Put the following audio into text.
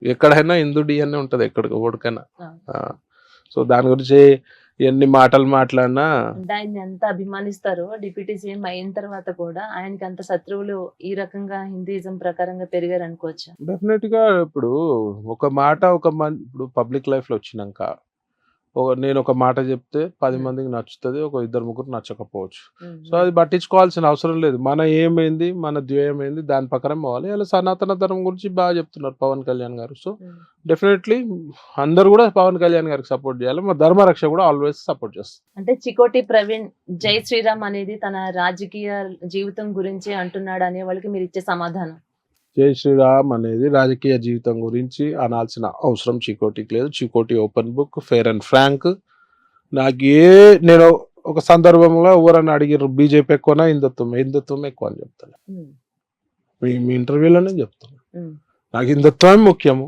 ఎక్కడైనా హిందూ డిఎన్ఏ ఉంటది ఎక్కడికి ఎవరికైనా. ఆ. సో దాని గురించి ఎన్ని మాటలు మాట్లాడినా అంటే ఆయన్ని ఎంత అభిమానిస్తారో డిప్యూటీ సీఎం అయిన తర్వాత కూడా ఆయనకి అంత శత్రువులు ఈ రకంగా హిందూయిజం ప్రకారంగా పెరిగారు అనుకోవచ్చా? డెఫినెట్ గా ఇప్పుడు ఒక మాట ఇప్పుడు పబ్లిక్ లైఫ్ లో వచ్చినాక నేను ఒక మాట చెప్తే 10 మందికి నచ్చుతుంది, ఒక 2-3 నచ్చకపోవచ్చు. సో అది పట్టించుకోవాల్సిన అవసరం లేదు. మన ఏమైంది, మన ధ్యేయం ఏంది, దాని ప్రకారం పోవాలి. అలా సనాతన ధర్మం గురించి బాగా చెప్తున్నారు పవన్ కళ్యాణ్ గారు. సో డెఫినెట్లీ అందరు కూడా పవన్ కళ్యాణ్ గారికి సపోర్ట్ చేయాలి. మా ధర్మరక్ష కూడా ఆల్వేస్ సపోర్ట్ చేస్తుంది. అంటే చికోటి ప్రవీణ్ జై శ్రీరామ్ అనేది తన రాజకీయ జీవితం గురించి అంటున్నాడు అనే వాళ్ళకి మీరు ఇచ్చే సమాధానం? జై శ్రీరామ్ అనేది రాజకీయ జీవితం గురించి అనాల్సిన అవసరం చికోటికి లేదు. Chikoti open book, fair and frank. నేను ఒక సందర్భంలో ఎవరన్నా అడిగారు బీజేపీ ఎక్కువనా హిందుత్వం ఎక్కువ అని చెప్తాను. మీ ఇంటర్వ్యూలోనే చెప్తాను, నాకు హిందుత్వమే ముఖ్యము.